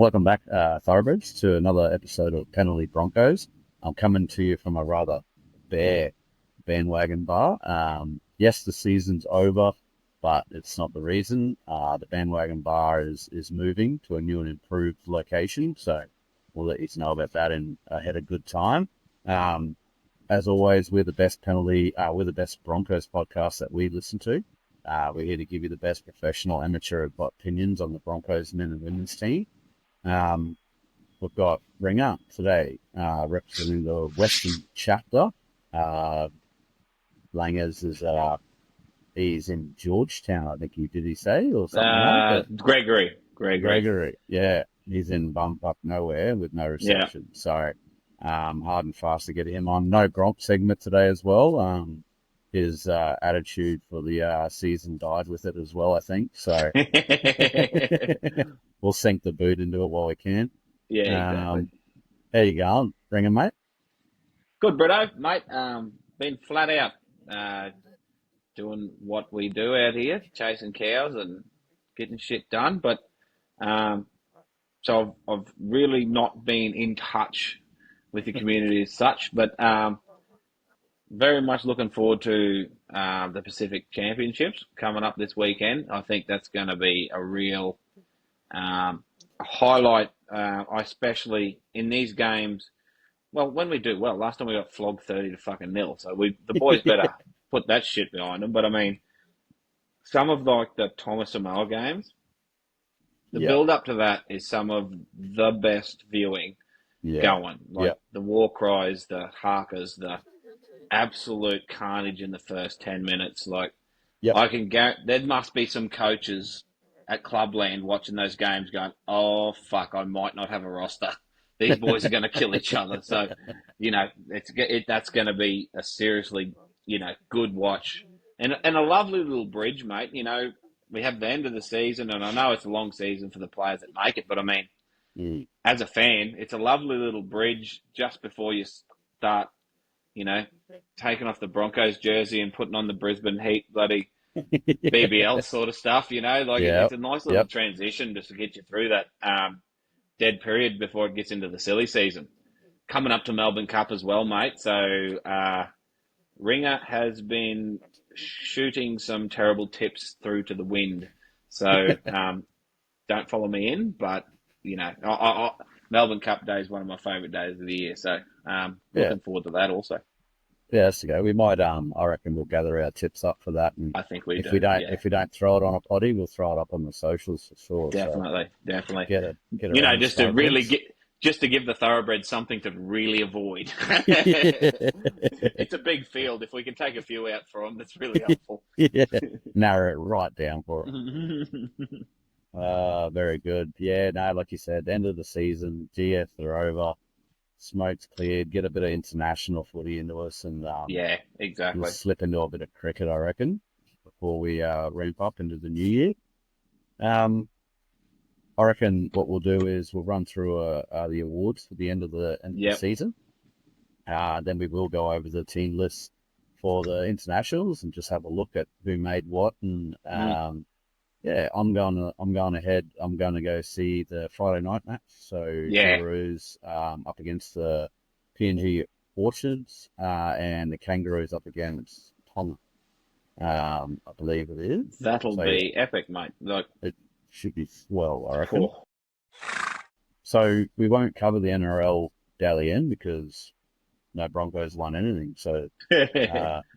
Welcome back, Thoroughbreds, to another episode of Penalty Broncos. I'm coming to you from a rather bare bandwagon bar. Yes, the season's over, but it's not the reason. The bandwagon bar is moving to a new and improved location, so we'll let you know about that in ahead of good time. As always, we're the best we're the best Broncos podcast that we listen to. We're here to give you the best professional amateur opinions on the Broncos men and women's team. We've got Ringer today, representing the Western chapter. Langers is he's in Georgetown, I think did he say, or something like that? Gregory. Yeah, he's in bump up nowhere with no Yeah. reception. So hard and fast to get him on. No Gronk segment today as well. His attitude for the season died with it as well, I think. So we'll sink the boot into it while we can. Yeah, exactly. How you going, Ringer, mate? Good, Britto, mate. Been flat out doing what we do out here, chasing cows and getting shit done. But um, so I've really not been in touch with the community as such. But very much looking forward to the Pacific Championships coming up this weekend. I think that's going to be a real highlight, especially in these games. Well, when we do well, last time we got flogged 30 to fucking nil. So the boys better put that shit behind them. But I mean, some of like the Thomas Samoa games, the Yep, build up to that is some of the best viewing yeah, going. Like yep, the war cries, the harkers, the absolute carnage in the first 10 minutes. Like yep. I can guarantee there must be some coaches at Clubland watching those games going, oh, fuck, I might not have a roster. These boys are going to kill each other. So, that's going to be a seriously, good watch. And a lovely little bridge, mate. We have the end of the season, and I know it's a long season for the players that make it, but I mean, Mm. as a fan, it's a lovely little bridge just before you start, you know, taking off the Broncos jersey and putting on the Brisbane Heat bloody BBL sort of stuff, like it's Yep, a nice little yep. transition just to get you through that dead period before it gets into the silly season. Coming up to Melbourne Cup as well, mate. So Ringer has been shooting some terrible tips through to the wind. So don't follow me in, but Melbourne Cup Day is one of my favourite days of the year. So Yeah, looking forward to that also. yeah, that's to go. We might, I reckon we'll gather our tips up for that, and I think we if we do. don't, Yeah, if we don't throw it on a potty, we'll throw it up on the socials for sure. So definitely. get it around the Just to really thoroughbreds. get, just to give the thoroughbreds something to really avoid. It's a big field. If we can take a few out for them, that's really helpful. Yeah, narrow it right down for it. Very good. Yeah, no, like you said, end of the season, GFs are over, smoke's cleared, get a bit of international footy into us, and Yeah, we'll exactly. slip into a bit of cricket, I reckon, before we ramp up into the new year. Um, I reckon what we'll do is we'll run through the awards for the end of the Yep. season. Then we will go over the team list for the internationals and just have a look at who made what. And Mm. yeah, I'm going ahead. I'm going to go see the Friday night match. So Yeah, Jillaroos up against the PNG Orchards, and the Kangaroos up against Tonga. I believe it is. that'll So yeah, be epic, mate. Like, it should be swell, I reckon. oh, So we won't cover the NRL Daily End because no Broncos won anything. So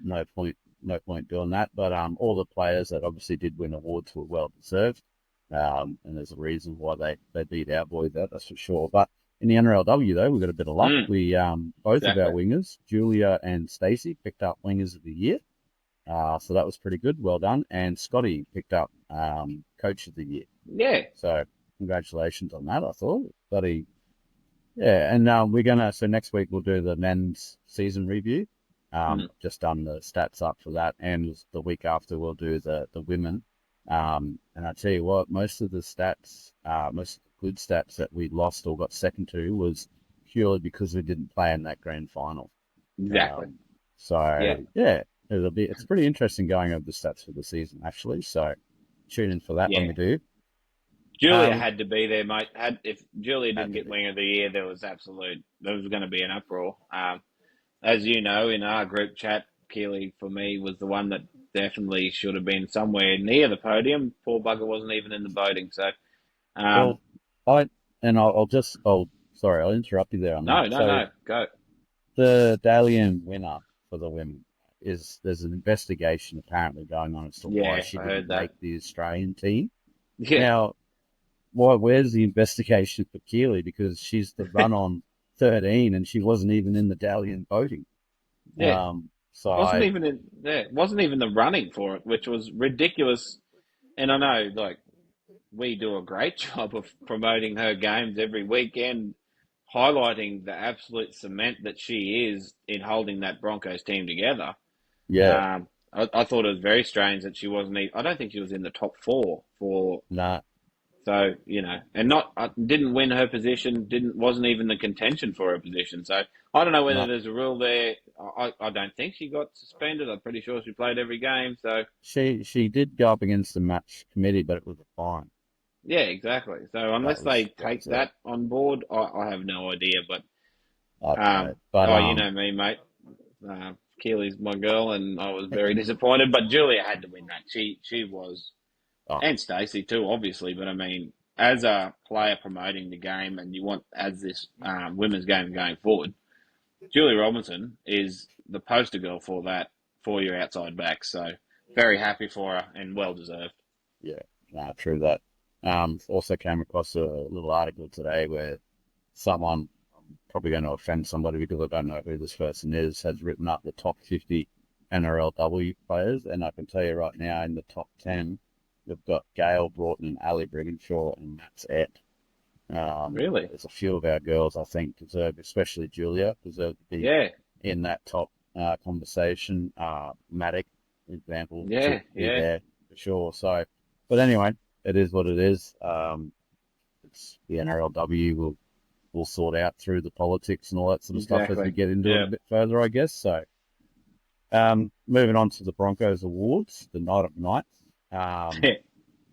no point doing that. But all the players that obviously did win awards were well deserved. And there's a reason why they beat our boys out, that's for sure. But in the NRLW though, we got a bit of luck. mm, We both of our exactly. wingers, Julia and Stacey, picked up wingers of the year. So that was pretty good. Well done. And Scotty picked up coach of the year. Yeah. So congratulations on that. I thought, bloody yeah, and so next week we'll do the men's season review. Mm. Just done the stats up for that, and the week after we'll do the women. And I tell you what, most of the stats, most of the good stats that we lost or got second to was purely because we didn't play in that grand final. Exactly. Um, so Yeah. yeah, it's pretty interesting going over the stats for the season actually. So tune in for that when Yeah. we do. Julia Um, had to be there, mate. If Julia had didn't to get be. Wing of the Year, there was going to be an uproar. As you know, in our group chat, Keely for me was the one that definitely should have been somewhere near the podium. Poor bugger wasn't even in the voting. So, um, Well, I and sorry, I'll interrupt you there on no, that. no, So no, go. the Dalian winner for the women there's an investigation apparently going on as to why Yeah, she I didn't heard that. make the Australian team. Yeah, Now, where's the investigation for Keely? Because she's the run on 13 and she wasn't even in the Dalian voting. yeah. So Wasn't even the running for it, which was ridiculous. And I know, like, we do a great job of promoting her games every weekend, highlighting the absolute cement that she is in holding that Broncos team together. yeah, I thought it was very strange that she wasn't. I don't think she was in the top four for. nah, So and not didn't win her position. Didn't wasn't even the contention for her position. So I don't know whether nah. there's a rule there. I don't think she got suspended. I'm pretty sure she played every game. So She did go up against the match committee, but it was a fine. yeah, exactly. So unless they That take was it. that on board, I have no idea. But I don't know, but oh, you know me, mate. Keely's my girl, and I was very disappointed. But Julia had to win that. She was, oh, and Stacey too, obviously. But I mean, as a player promoting the game, and you want as this women's game going forward, Julia Robinson is the poster girl for that for your outside backs. So very happy for her and well deserved. yeah, nah, true that. Also came across a little article today where someone, I'm probably going to offend somebody because I don't know who this person is, has written up the top 50 NRLW players. And I can tell you right now, in the top 10, we've got Gail Broughton and Ali Brigginshaw and Matt's Et. Really? There's a few of our girls, I think, especially Julia, deserve to be Yeah, in that top conversation. Matic, for example, should yeah, be yeah. there for sure. So, but anyway, it is what it is. It's the NRLW will sort out through the politics and all that sort of stuff as we Exactly. get into it a Yeah. bit further, I guess. So, moving on to the Broncos Awards, the night of nights,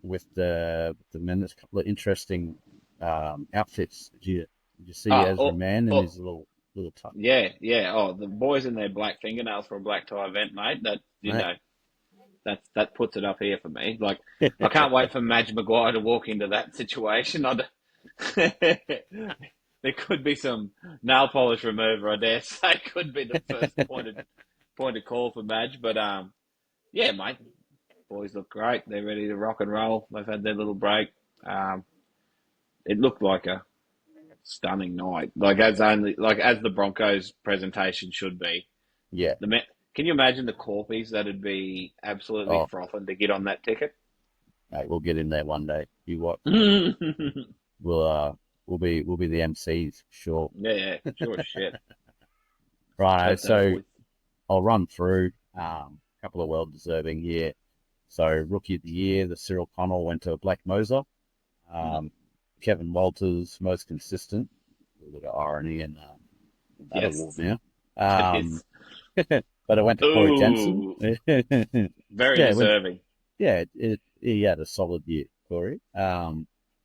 with the men, there's a couple of interesting outfits. Did you see Ah, Ezra oh, Mann and oh, his little tuck? yeah, yeah. Oh, the boys in their black fingernails for a black tie event, mate. Mate. That puts it up here for me. Like, I can't wait for Madge Maguire to walk into that situation. There could be some nail polish remover, I dare say, could be the first point of call for Madge. But yeah, mate, boys look great. They're ready to rock and roll. They've had their little break. Um, it looked like a stunning night, like as the Broncos presentation should be. Yeah. The Can you imagine the corpies that'd be absolutely Oh, frothing to get on that ticket? mate, we'll get in there one day. You what? yeah, We'll be the MCs, sure. yeah, sure as shit. Right. Hope those So boys. I'll run through a couple of well deserving here. So rookie of the year, the Cyril Connell went to Black Moser. Mm, Um, Kevin Walters, most consistent. A little bit of irony in that award yes, now. it Um, is. but it went to Corey Jensen. Ooh, yeah, very it went. deserving. Yeah, he had a solid year, Corey.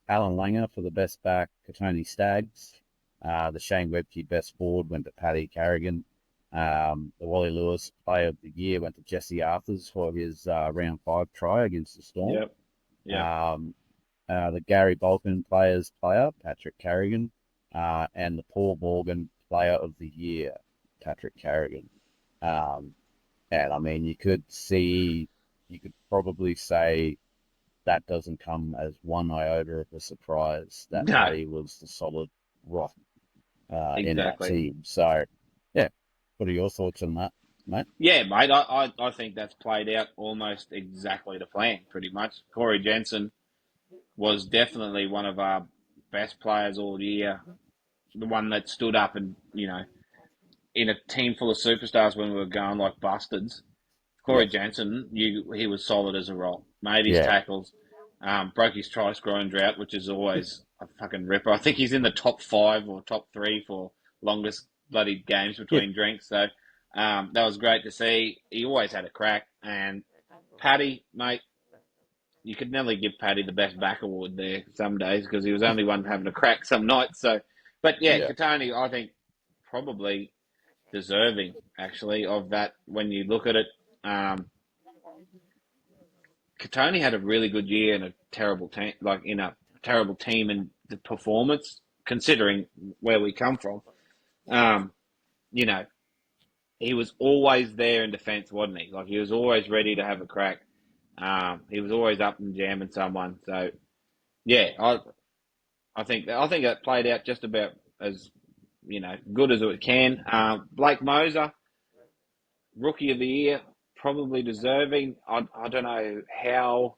Alan Langer for the best back, Katoni Staggs. The Shane Webke best forward went to Paddy Carrigan. The Wally Lewis player of the year went to Jesse Arthurs for his round 5 try against the Storm. Yep, yep. Um, the Gary Balkan players player, Patrick Carrigan, and the Paul Morgan player of the year, Patrick Carrigan. Um, and I mean, you could probably say that doesn't come as one iota of a surprise that No, Paddy was the solid rock in that exactly. team. So, yeah, what are your thoughts on that, mate? Yeah, mate. I think that's played out almost exactly to plan, pretty much. Corey Jensen was definitely one of our best players all year. The one that stood up and in a team full of superstars when we were going like bastards. Corey Yes, Jansen, he was solid as a rock. Made his yeah, tackles, broke his try scoring drought, which is always a fucking ripper. I think he's in the top 5 or top 3 for longest bloody games yeah, between drinks. So that was great to see. He always had a crack. And Paddy, mate, you could nearly give Paddy the best back award there some days because he was the only one having a crack some nights. So, but yeah, Yeah. Katoni, I think probably deserving actually of that when you look at it. Um, Katoni had a really good year in a terrible team, like in a terrible team and the performance, considering where we come from. Um, you know, he was always there in defence, wasn't he? Like he was always ready to have a crack. He was always up and jamming someone. So yeah, I think that played out just about as good as it can. Blake Moser, rookie of the year, probably deserving. I don't know how.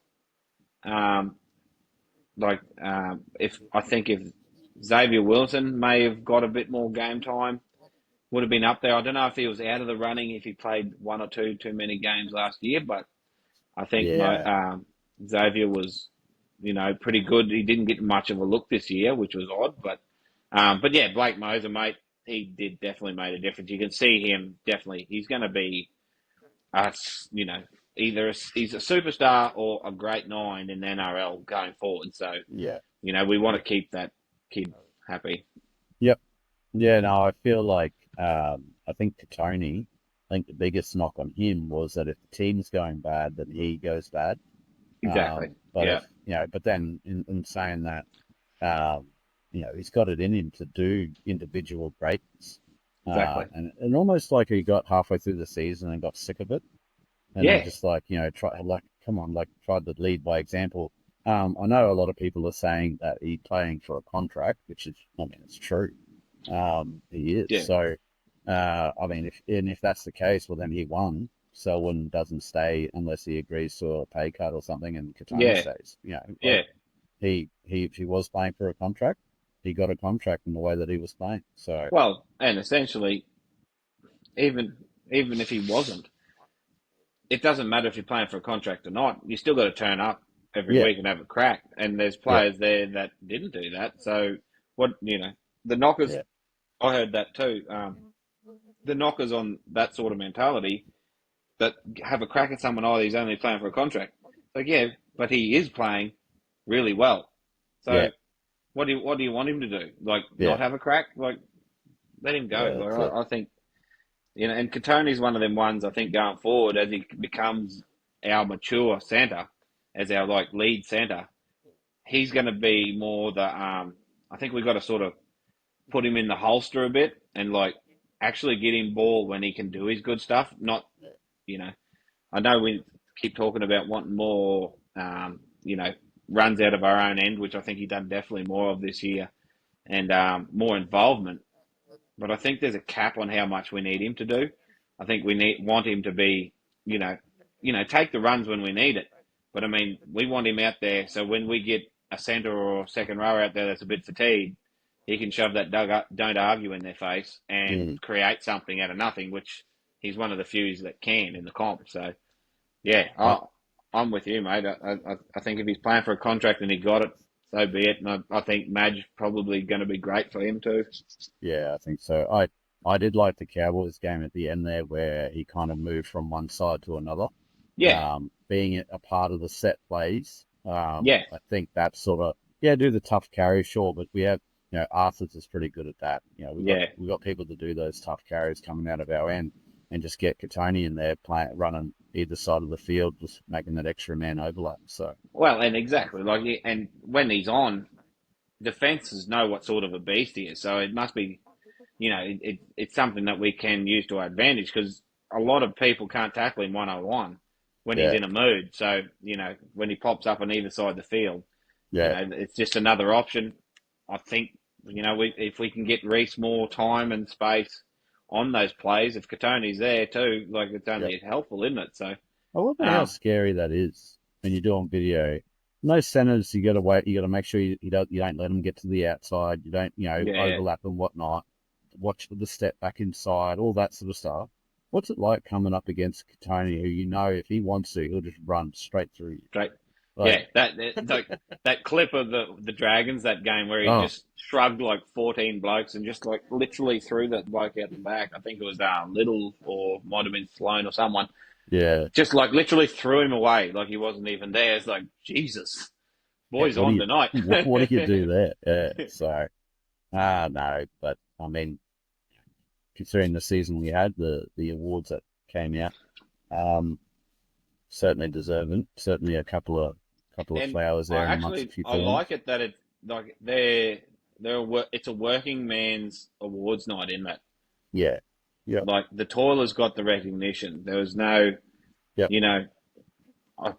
Um, if I think if Xavier Wilson may have got a bit more game time, would have been up there. I don't know if he was out of the running if he played one or two too many games last year, but I think Yeah. Xavier was, pretty good. He didn't get much of a look this year, which was odd, but yeah, Blake Moser, mate, he did definitely made a difference. You can see him definitely. He's going to be, uh, you know, he's a superstar or a great nine in the NRL going forward. So Yeah. we want to keep that kid happy. Yep. Yeah, no, I feel like I think to Tony, I think the biggest knock on him was that if the team's going bad, then he goes bad. Exactly. But Yeah. if but then in saying that, um, he's got it in him to do individual greatness. Exactly. And almost like he got halfway through the season and got sick of it, and then Yeah. just like try like come on, like tried to lead by example. I know a lot of people are saying that he's playing for a contract, which is, I mean, it's true. He is. Yeah. So, I mean, if that's the case, well, then he won. Selwyn doesn't stay unless he agrees to a pay cut or something, and Katoni Yeah. stays. Like Yeah. if he was playing for a contract, he got a contract in the way that he was playing. So, Well, and essentially, even even if he wasn't, it doesn't matter if you're playing for a contract or not. You still got to turn up every yeah, week and have a crack. And there's yeah, players there that didn't do that. So what the knockers. yeah, I heard that too. The knockers on that sort of mentality that have a crack at someone. Oh, he's only playing for a contract. Like yeah, but he is playing really well. yeah, So what do you want him to do? Like not yeah, have a crack? Like let him go. yeah. Like That's it. I think and Katoni's one of them ones I think going forward as he becomes our mature centre, as our like lead centre, he's going to be more the. I think we've got to sort of put him in the holster a bit and like actually get him ball when he can do his good stuff. Not you know, I know we keep talking about wanting more, runs out of our own end, which I think he done definitely more of this year, and more involvement. But I think there's a cap on how much we need him to do. I think we want him to be, you know, take the runs when we need it. But I mean, we want him out there so when we get a centre or second row out there that's a bit fatigued, he can shove that don't argue in their face and Mm. create something out of nothing, which he's one of the few that can in the comp. So yeah, I, I'm with you, mate. I think if he's playing for a contract and he got it, so be it. And I think Madge probably going to be great for him too. Yeah, I think so. I did like the Cowboys game at the end there where he kind of moved from one side to another. Yeah, Being a part of the set plays, yeah, I think that sort of yeah, do the tough carry, sure, but we have Arthur's is pretty good at that. yeah. We've got people to do those tough carries coming out of our end and just get Katoni in there playing running either side of the field, just making that extra man overlap. So Well, and exactly like, and when he's on, defenses know what sort of a beast he is. So it must be, it's something that we can use to our advantage because a lot of people can't tackle him 101 when he's yeah, in a mood. So when he pops up on either side of the field, yeah, it's just another option. I think if we can get Reese more time and space on those plays, if Katoni's there too, like it's yeah. only helpful, isn't it? So, I wonder how um, scary that is when you do on video. No centers, you got to wait. You got to make sure you don't let them get to the outside. You don't yeah, overlap and whatnot. Watch for the step back inside, all that sort of stuff. What's it like coming up against Katoni, who if he wants to, he'll just run straight through you? straight. Like, Yeah, that clip of the Dragons that game where he oh just shrugged like 14 blokes and just like literally threw that bloke out the back. I think it was Little or might have been Sloan or someone. Yeah. Just like literally threw him away, like he wasn't even there. It's like, Jesus, Yeah. boys on tonight. What do you do there? Yeah. So, no, but I mean, considering the season we had, the awards that came out, um, certainly deserving. Certainly a couple of And flowers there and amongst a few I thorns. like it that it's like it's a working man's awards night in that. Yeah. Yep. Like the toilers got the recognition. There was no, Yep. you know,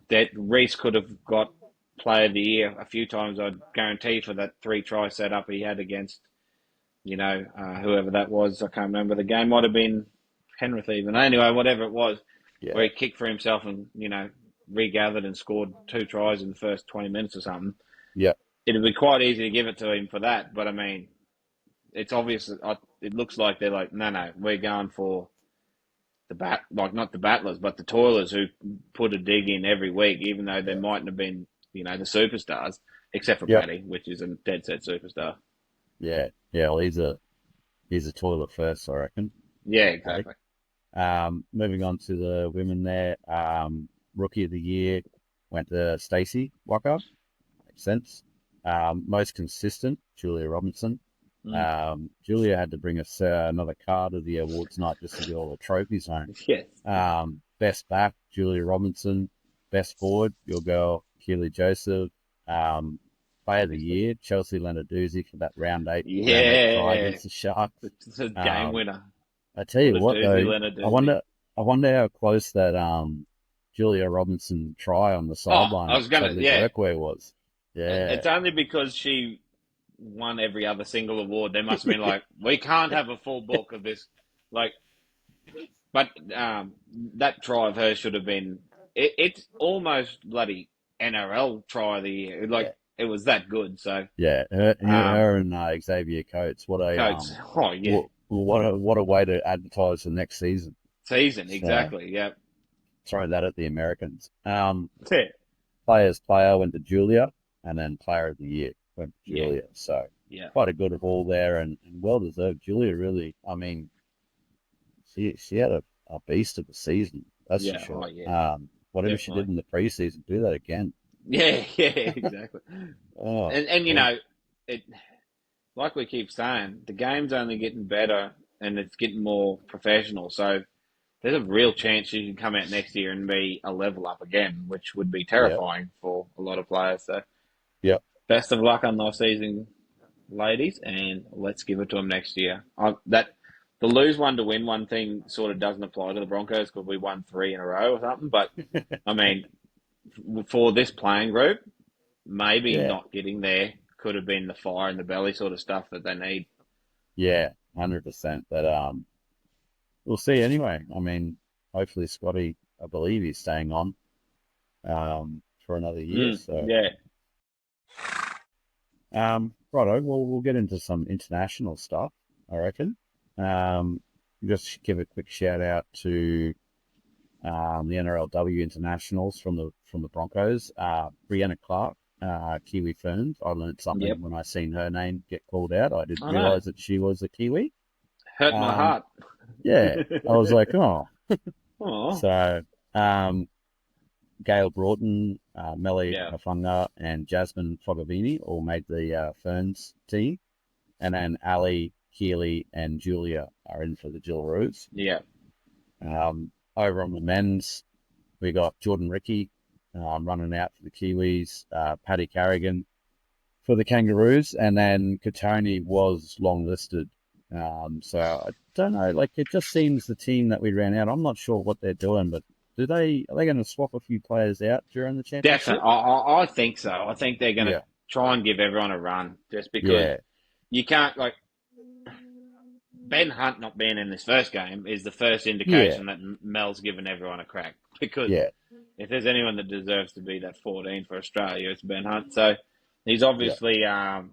that Reese could have got player of the year a few times. I'd guarantee for that 3 try setup he had against, whoever that was. I can't remember. The game might have been Penrith even. Anyway, whatever it was, where Yeah. he kicked for himself and regathered and scored 2 tries in the first 20 minutes or something. Yep. It'd be quite easy to give it to him for that. But I mean, it's obvious. It looks like they're like, no, we're going for like not the battlers, but the toilers who put a dig in every week, even though they Yeah. mightn't have been, the superstars, except for Yep. Paddy, which is a dead set superstar. Yeah. Yeah. Well, he's a toilet first, I reckon. Yeah, Paddy. exactly. Moving on to the women there. Rookie of the year went to Stacey Walker. Makes sense. Most consistent, Julia Robinson. Mm. Julia had to bring us another card of the awards night just to get all the trophies home. Yes. Best back, Julia Robinson. Best forward, your girl, Keely Joseph. Player of the year, Chelsea Lenarduzzi for that round eight try Yeah. against the Sharks. It's a game Um, winner. I tell you what Lenarduzzi, though, I Lenarduzzi. wonder, I wonder how close that Julia Robinson try on the Oh, I sideline was at gonna. Chadley Yeah. Burkware was. Yeah, It's only because she won every other single award. They must have been like, we can't have a full book of this. Like, but that try of hers should have been. It's almost bloody NRL try of the year. yeah, Like it was that good. So yeah. Her, um, her and Xavier Coates. What a Coates. Oh yeah, what a way to advertise the next season. season So exactly. Yeah, throw that at the Americans. yeah, Players player went to Julia, and then player of the year went to yeah, Julia. So yeah, quite a good haul there, and well deserved. Julia really, I mean, she had a beast of a season, that's for yeah. Oh sure. yeah, Whatever she did definitely. in the preseason, do that again. Yeah, yeah, exactly. Oh, And cool. it like we keep saying, the game's only getting better and it's getting more professional. So there's a real chance you can come out next year and be a level up again, which would be Yep, terrifying for a lot of players. So yep, best of luck on the season, ladies, and let's give it to them next year. The lose one to win one thing sort of doesn't apply to the Broncos because we won 3 in a row or something. But I mean, for this playing group, maybe yeah, not getting there could have been the fire in the belly sort of stuff that they need. yeah, 100%. But we'll see anyway. I mean, hopefully Scotty, I believe he's staying on for another year. So Yeah. righto, well, we'll get into some international stuff, I reckon. Just give a quick shout out to the NRLW internationals from the Broncos. Brianna Clark, Kiwi Ferns. I learned Yep. something when I seen her name get called out. I didn't I know. realize that she was a Kiwi. Hurt my Um, heart. yeah, I was like, oh. Oh. So, Gail Broughton, Melly Yeah. Hafunga, and Jasmine Fogavini all made the Ferns team. And then Ali, Keely, and Julia are in for the Jillaroos. Yeah. Over on the men's, we got Jordan Ricky running out for the Kiwis, Paddy Carrigan for the Kangaroos, and then Katoni was long listed. So I don't know, like it just seems the team that we ran out. I'm not sure what they're doing, but are they going to swap a few players out during the championship? Definitely. I think so. I think they're going to Yeah, try and give everyone a run just because yeah, you can't, like, Ben Hunt not being in this first game is the first yeah, indication that Mel's given everyone a crack. Because yeah, if there's anyone that deserves to be that 14 for Australia, it's Ben Hunt. So he's yeah, obviously, and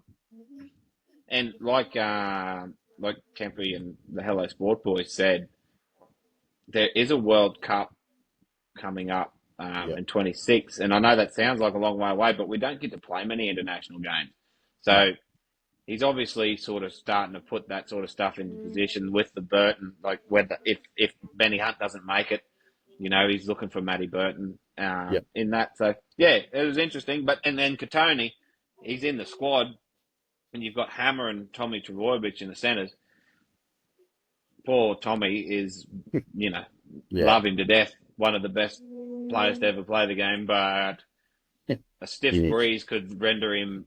like Kempy and the Hello Sport Boys said, there is a World Cup coming up yeah. in 26, and I know that sounds like a long way away, but we don't get to play many international games. No, So he's obviously sort of starting to put that sort of stuff into position with the Burton, like whether if Benny Hunt doesn't make it, he's looking for Matty Burton Yep. in that. So yeah, it was interesting. But and then Katoni, he's in the squad, and you've got Hammer and Tommy Trebojevic in the centres. Poor Tommy is, you know, Yeah. love him to death. One of the best players to ever play the game, but a You stiff need, breeze could render him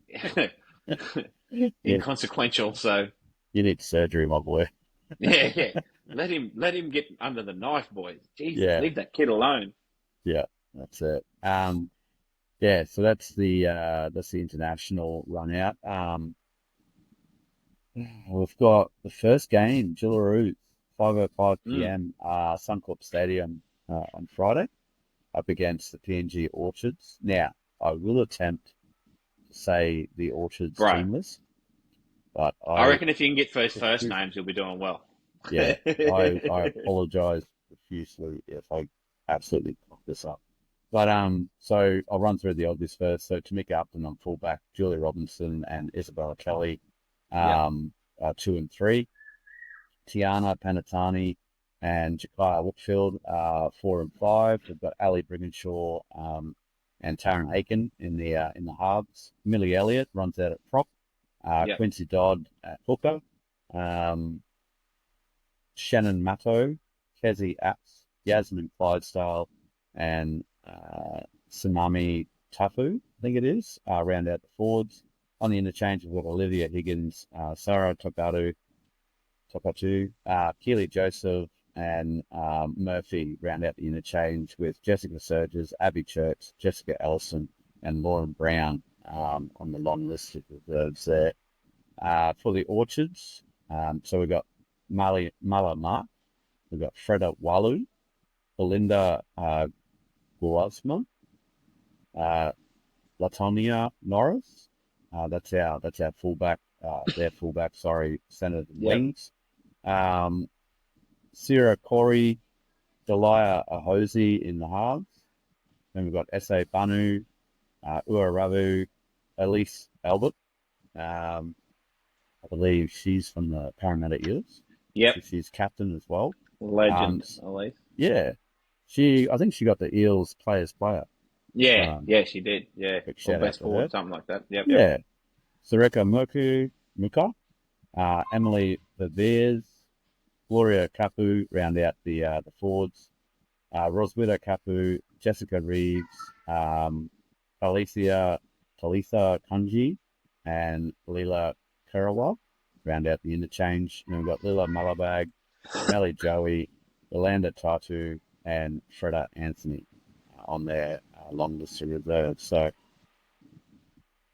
you, inconsequential. So you need surgery, my boy. yeah, yeah. Let him get under the knife, boys. Jesus, Yeah. leave that kid alone. Yeah. That's it. Yeah. So that's the international run out. We've got the first game, Jillaroos, 5:05 Mm, p.m. Suncorp Stadium on Friday, up against the PNG Orchards. Now, I will attempt to say the Orchards bro, team list, but I reckon if you can get first names, you'll be doing well. yeah, I apologize profusely if I absolutely fuck this up. But so I'll run through the obvious first. So Tamika Upton on fullback, Julia Robinson and Isabella Kelly, Yep, are 2 and 3. Tiana Panatani and Jakaya Whitfield, 4 and 5. We've got Ali Brigginshaw and Taryn Aiken in the halves. Millie Elliott runs out at prop. yep, Quincy Dodd at hooker. Um, Shannon Matto, Kezi Apps, Yasmin Clydesdale, and Tsunami Tafu, I think it is, round out the forwards. On the interchange, we've got Olivia Higgins, Sarah Topatu, Keely Joseph, and Murphy round out the interchange with Jessica Surges, Abby Church, Jessica Ellison, and Lauren Brown on the long list of reserves there. For the Orchards, so we've got Mala Mark, we've got Freda Walu, Belinda Guasma, uh, Latonia Norris. That's our fullback. Their fullback, sorry, centered and yep. wings. Sierra Corey, Delia Ahosi in the halves. Then we've got S.A. Banu, Uaravu, Elise Albert. I believe she's from the Parramatta Eels. Yep. So she's captain as well. Legend, Elise. Yeah, I think she got the Eels Players Player. Yeah, So yeah, she did. Yeah, quick or shout out best to her. forward, something like that. Yep, yep. Yeah, Sareka Muka, Emily Viveres, Gloria Kapu round out the forwards. Roswitha Kapu, Jessica Reeves, Talitha Kunji, and Leela Karawa round out the interchange. And we've got Lila Malabag, Melly Joey, Yolanda Tatu, and Freda Anthony on their long list of reserves. So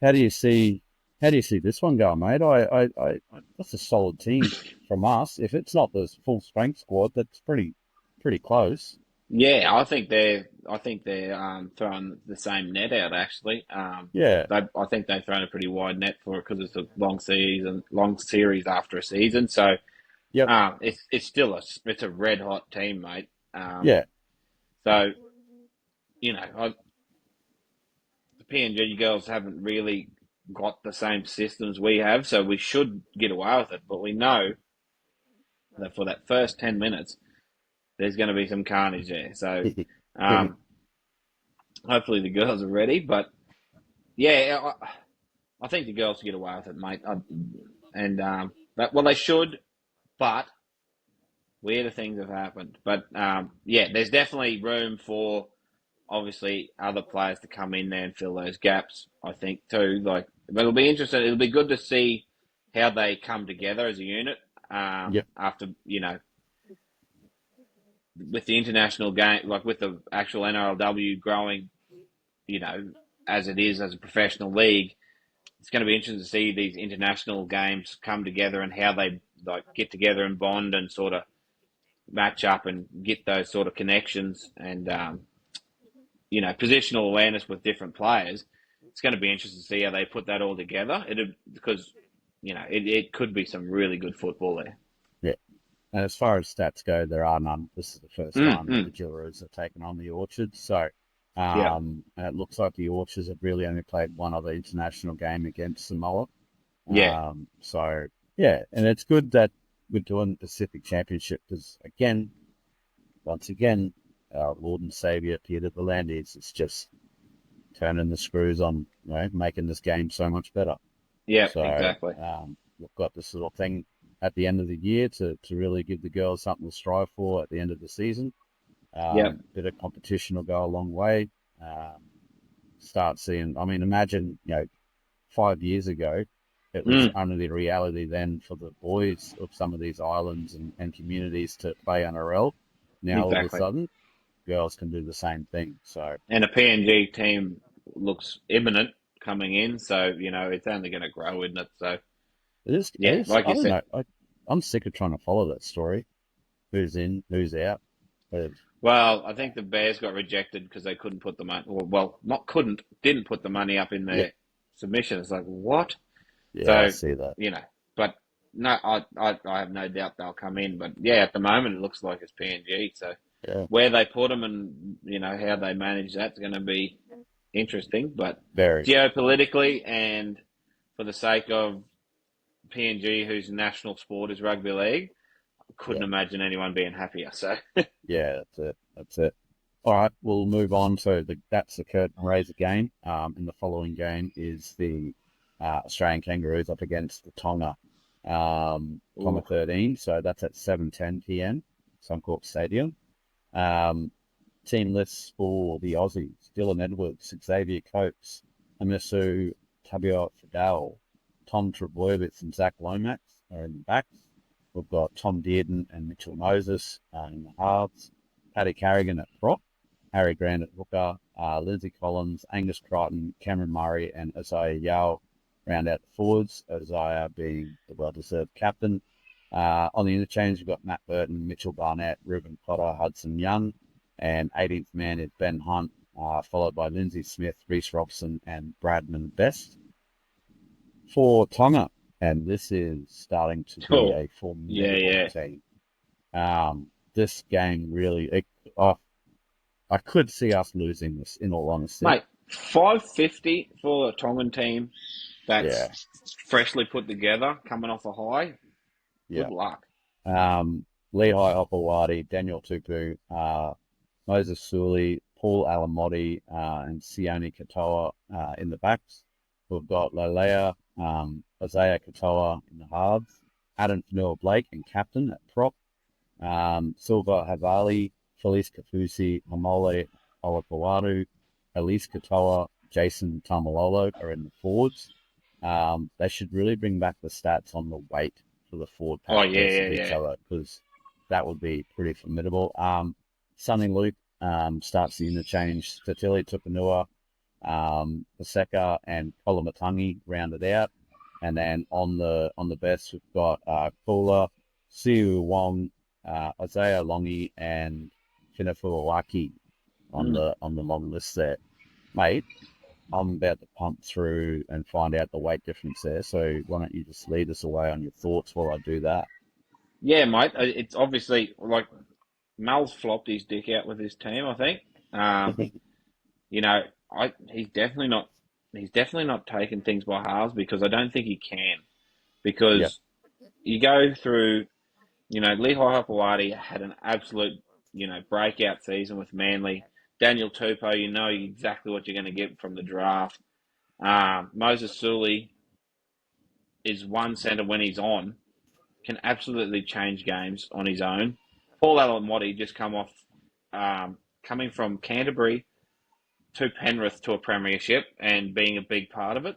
how do you see this one going, mate? That's a solid team from us. If it's not the full strength squad, that's pretty close. Yeah, I think they're throwing the same net out actually. Yeah, I think they've thrown a pretty wide net for it because it's a long series after a season. So yep, it's still it's a red hot team, mate. yeah, So the PNG girls haven't really got the same systems we have, so we should get away with it. But we know that for that first 10 minutes, there's going to be some carnage there. So um, hopefully the girls are ready. But yeah, I think the girls get away with it, mate. Well, they should, but weirder things have happened. But yeah, there's definitely room for obviously other players to come in there and fill those gaps. I think too. But it'll be interesting. It'll be good to see how they come together as a unit yep, after with the international game, like with the actual NRLW growing, you know, as it is as a professional league. It's going to be interesting to see these international games come together and how they get together and bond and sort of match up and get those sort of connections and positional awareness with different players. It's going to be interesting to see how they put that all together. Because it could be some really good football there. yeah. And as far as stats go, there are none. This is the first Mm, time that the mm. Gillaroos have taken on the Orchards. So Yeah, it looks like the Orchards have really only played one other international game against Samoa. yeah, So yeah, and it's good that we're doing the Pacific Championship because once again, our Lord and Savior Peter the Landis. It's just turning the screws on, making this game so much better. Yeah, So exactly. we've got this little thing at the end of the year to really give the girls something to strive for at the end of the season. Yeah. Bit of competition will go a long way. Um, Start seeing, I mean, imagine, 5 years ago, it was Mm, only the reality then for the boys of some of these islands and communities to play NRL. Now all of a exactly. sudden, girls can do the same thing. So And a PNG team looks imminent coming in, so it's only going to grow, isn't it? So it is, it yeah, is, like I you don't said. know. I'm sick of trying to follow that story. Who's in, who's out. But Well, I think the Bears got rejected because they couldn't put the money. Well, not couldn't, didn't put the money up in yeah, their submission. It's like what? yeah, I So see that. you know, but no, I have no doubt they'll come in. But yeah, at the moment it looks like it's PNG. So Yeah, where they put them and how they manage that's going to be interesting. But very. geopolitically and for the sake of PNG, whose national sport is rugby league, I couldn't Yeah, imagine anyone being happier. So yeah, that's it. That's it. All right, we'll move on. So that's the curtain raiser game. And the following game is the Australian Kangaroos up against the Tonga ooh, 13. So that's at 7:10 p.m. Suncorp Stadium. Um, Team lists for the Aussies: Dylan Edwards, Xavier Coates, Amisu Tabiot Fidel, Tom Trebojevic, and Zach Lomax are in the backs. We've got Tom Dearden and Mitchell Moses in the halves, Paddy Carrigan at prop, Harry Grant at hooker, Lindsay Collins, Angus Crichton, Cameron Murray, and Isaiah Yao round out the forwards, Isaiah being the well-deserved captain. On the interchange, we've got Matt Burton, Mitchell Barnett, Ruben Cotter, Hudson Young, and 18th man is Ben Hunt, followed by Lindsay Smith, Reece Robson, and Bradman Best for Tonga. And this is starting to be oh, a yeah, formidable yeah, team. This game really, oh, I could see us losing this, in all honesty. mate. 550 for a Tongan team Yeah, that's freshly put together, coming off a high. Good yeah. luck. Lehigh Opawati, Daniel Tupu, Moses Sully, Paul Alamotti, and Sione Katoa in the backs. We've got Lalea, Isaiah Katoa in the halves, Adam Fanua Blake and captain at prop, Silva Havali, Felice Kafusi, Hamole Olapawaru, Elise Katoa, Jason Tamalolo are in the forwards. They should really bring back the stats on the weight for the forward Oh pack yeah, versus yeah, each yeah. other because that would be pretty formidable. Sonny Luke starts the interchange. Tatili Tupanua, Paseka and Kolamatangi rounded out. And then on the best, we've got Kula, Siu Wong, Isaiah Longi, and Finafuawaki on Mm. the long list there. Mate, I'm about to pump through and find out the weight difference there. So why don't you just lead us away on your thoughts while I do that? Yeah, mate. It's obviously like Mel's flopped his dick out with his team. I think. Um, you know, he's definitely not. He's definitely not taking things by halves because I don't think he can. Yeah, Because you go through, Lehigh Hapawadi had an absolute, breakout season with Manly. Daniel Tupou, you know exactly what you're going to get from the draft. Moses Sully is one centre when he's on, can absolutely change games on his own. Paul Alamotti just coming from Canterbury to Penrith to a premiership and being a big part of it.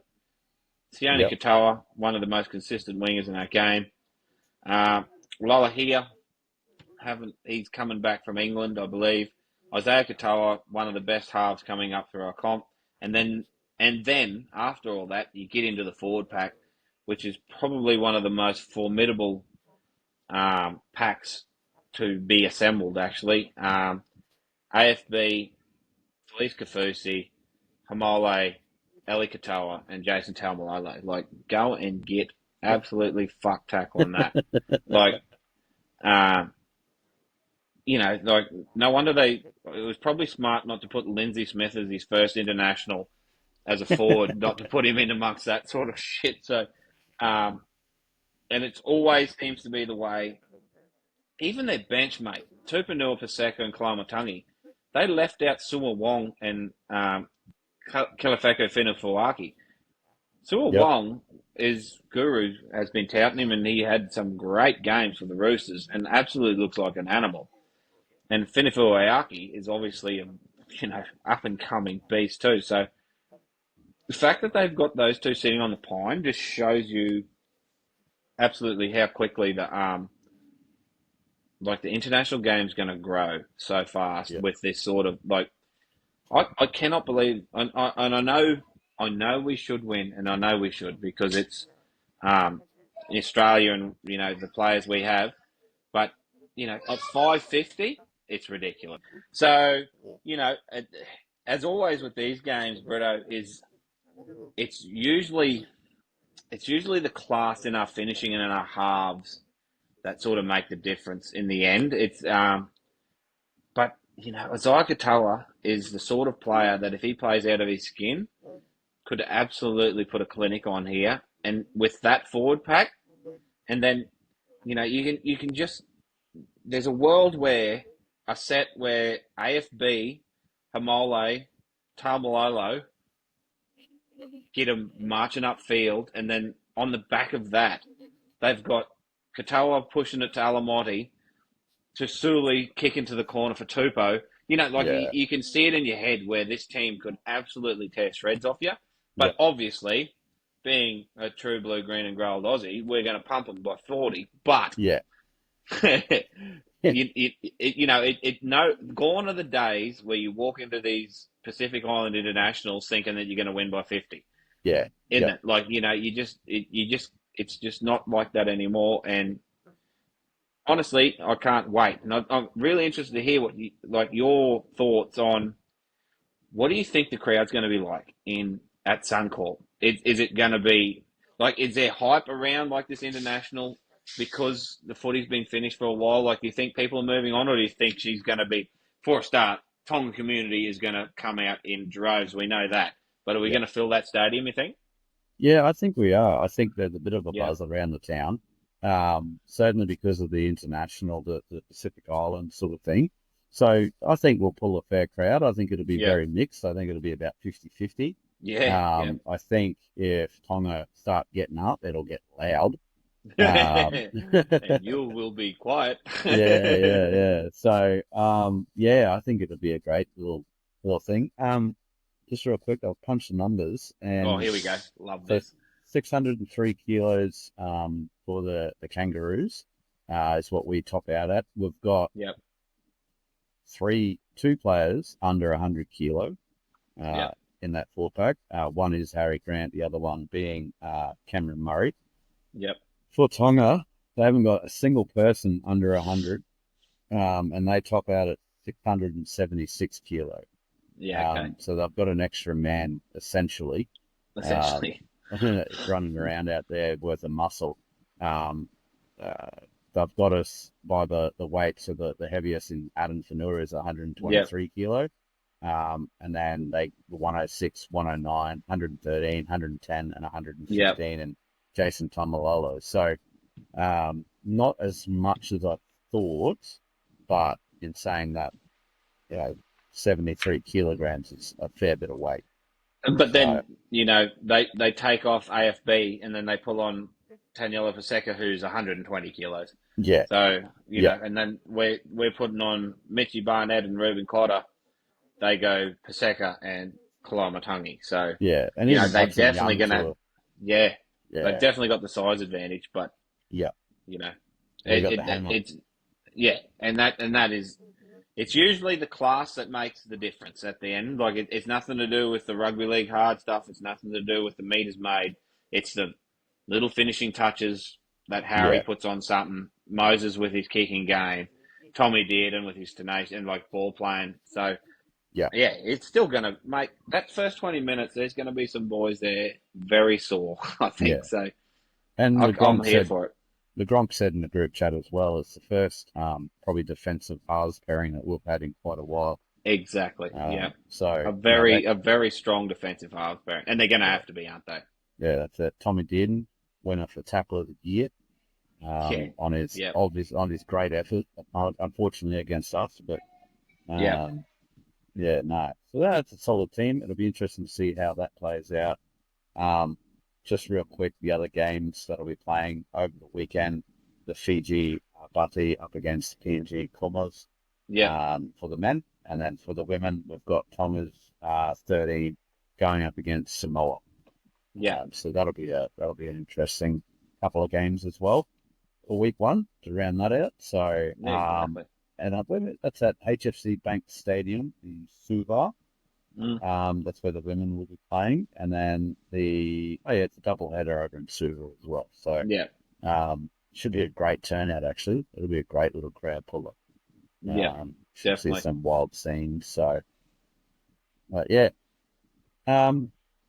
Sione yep, Katoa, one of the most consistent wingers in our game. Uh, Lola here, haven't he's coming back from England, I believe. Isaiah Katoa, one of the best halves coming up through our comp, and then after all that, you get into the forward pack, which is probably one of the most formidable packs to be assembled. Actually, AFB, Felice Kafusi, Hamole, Eli Katoa, and Jason Taumalolo. Like, go and get absolutely fuck tackle on that. Like, um, like no wonder it was probably smart not to put Lindsay Smith as his first international as a forward, not to put him in amongst that sort of shit. So, um, and it always seems to be the way. Even their bench, mate, Tupanua, Paseka, and Kalamatangi. they left out Sua Wong and Kalafeko Finufuaki. Sua Yep. Wong is Guru has been touting him, and he had some great games for the Roosters, and absolutely looks like an animal. And Finufuaki is obviously a up and coming beast too. So the fact that they've got those two sitting on the pine just shows you absolutely how quickly the international game's going to grow so fast Yep. with this sort of I cannot believe, and I know we should win, and I know we should because it's um, Australia and the players we have, but at 550, it's ridiculous. So you know, as always with these games, Brito, is it's usually it's usually the class in our finishing and in our halves that sort of make the difference in the end. But Isaiah Katoa is the sort of player that if he plays out of his skin, could absolutely put a clinic on here. And with that forward pack, and then you can just there's a world where a set where AFB, Hamole, Taumalolo get them marching up field, and then on the back of that, they've got Katoa pushing it to Alamotti, to Suli kick into the corner for Tupou. Yeah. You can see it in your head where this team could absolutely tear shreds off you. But Yep. obviously, being a true blue, green, and gold Aussie, we're going to pump them by 40. But Yeah. no, gone are the days where you walk into these Pacific Island internationals thinking that you're going to win by 50. Yeah. Isn't Yep. it? It's just not like that anymore. And honestly, I can't wait, and I'm really interested to hear your thoughts on what do you think the crowd's going to be like in at Suncorp? Is it going to be is there hype around this international because the footy's been finished for a while? Do you think people are moving on, or do you think she's going to be for a start? Tonga community is going to come out in droves. We know that, but are we Yep. going to fill that stadium? You think? Yeah, I think we are. I think there's a bit of a Yeah, buzz around the town, certainly because of the international, the Pacific Island sort of thing. So I think we'll pull a fair crowd. I think it'll be yeah, very mixed. I think it'll be about 50-50. yeah, yeah. I think if Tonga start getting up, it'll get loud. Um, And you will be quiet. yeah, yeah, yeah. So, yeah, I think it'll be a great little thing. Just real quick, I'll punch the numbers, Oh, and here we go. Love so this. 603 kilos for the Kangaroos is what we top out at. We've got Yep, two players under 100 kilo uh, yep, in that four pack. One is Harry Grant, the other one being Cameron Murray. yep. For Tonga, they haven't got a single person under 100, and they top out at 676 kilo. Yeah, okay. So they've got an extra man essentially um, Essentially. running around out there worth of muscle. Um, uh, they've got us by the weight, so the heaviest in Adam Fanua is Yep, 123 kilo. And then they 106, 109, 113, 110, and yep. 115, and Jason Tamalolo. So not as much as I thought, but in saying that, you know, 73 kilograms is a fair bit of weight. But So then, they take off AFB and then they pull on Taniela Paseka, who's 120 kilos. yeah, So, yeah, and then we're putting on Mitchy Barnett and Ruben Cotter. They go Paseka and Kalamatangi. So, yeah, and even they Hudson definitely Young going to, too. yeah, they've Yeah, definitely got the size advantage, but, yeah, you know, they got it, the it hammer. it's, yeah, and that is it's usually the class that makes the difference at the end. It's nothing to do with the rugby league hard stuff. It's nothing to do with the meters made. It's the little finishing touches that Harry Yeah, puts on something. Moses with his kicking game. Tommy Dearden with his tenacious and ball playing. So yeah, yeah, it's still gonna make that first 20 minutes. There's gonna be some boys there very sore. I think yeah. so. And I'm here for it. The Gronk said in the group chat as well, it's the first probably defensive halves pairing that we've had in quite a while. Exactly. Yeah. So A you know that, very strong defensive half pair, and they're going to yeah, have to be, aren't they? yeah, that's it. Tommy Dearden winner for tackle of the year Yeah, on his yeah, on his great effort, unfortunately against us, but yeah. um, Yeah, no. So that's a solid team. It'll be interesting to see how that plays out. Um, just real quick, the other games that'll be playing over the weekend, the Fiji Bati up against PNG Commas Yep, for the men, and then for the women, we've got Tonga's 13 going up against Samoa. yep, So that'll be an interesting couple of games as well for week one to round that out. So yeah, exactly. and I believe that's at HFC Bank Stadium in Suva. Mm, That's where the women will be playing, and then it's a double header over in Suva as well. So yeah, should be a great turnout actually. It'll be a great little crowd puller. yeah, Should see definitely. some wild scenes. So, but yeah.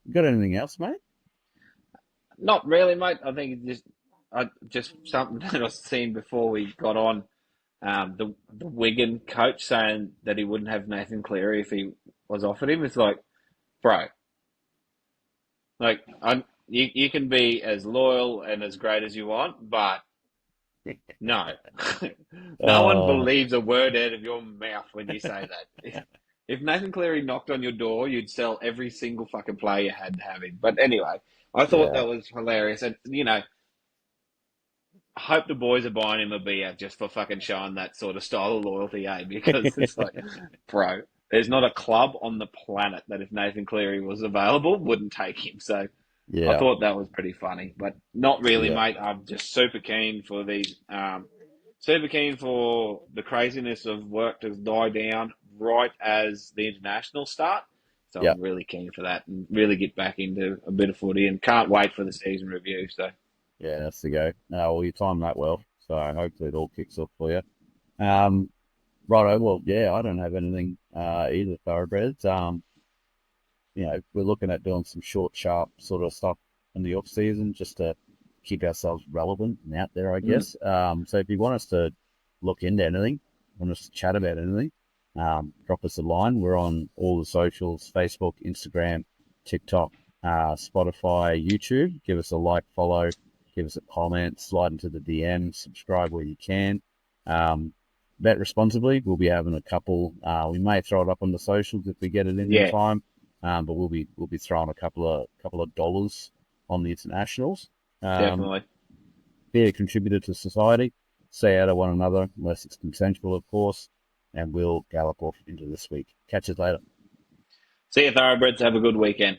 You got anything else, mate? Not really, mate. I think it's just something that I've seen before we got on. The Wigan coach saying that he wouldn't have Nathan Cleary if he was offered him. It's like, bro, like you can be as loyal and as great as you want, but no, no one Oh, believes a word out of your mouth when you say that. If Nathan Cleary knocked on your door, you'd sell every single fucking player you had to have him. But anyway, I thought yeah. that was hilarious, and I hope the boys are buying him a beer just for fucking showing that sort of style of loyalty, eh? Because it's like, bro, there's not a club on the planet that if Nathan Cleary was available wouldn't take him. So I Yeah, thought that was pretty funny, but not really, yeah, mate. I'm just super keen for super keen for the craziness of work to die down right as the internationals start. So yeah, I'm really keen for that and really get back into a bit of footy and can't wait for the season review. So yeah. That's the go. Well, you timed that well, so hopefully it all kicks off for you. Um, Righto. Well, yeah, I don't have anything either, thoroughbreds. We're looking at doing some short, sharp sort of stuff in the off season just to keep ourselves relevant and out there, I mm, guess. So if you want us to look into anything, want us to chat about anything, drop us a line. We're on all the socials: Facebook, Instagram, TikTok, Spotify, YouTube. Give us a like, follow, give us a comment, slide into the DM, subscribe where you can. Um, Bet responsibly. We'll be having a couple. We may throw it up on the socials if we get it in yeah, time. But we'll be throwing a couple of dollars on the internationals. Um, definitely. be a contributor to society. Say out to one another, unless it's consensual, of course. And we'll gallop off into this week. Catch you later. See you, thoroughbreds. Have a good weekend.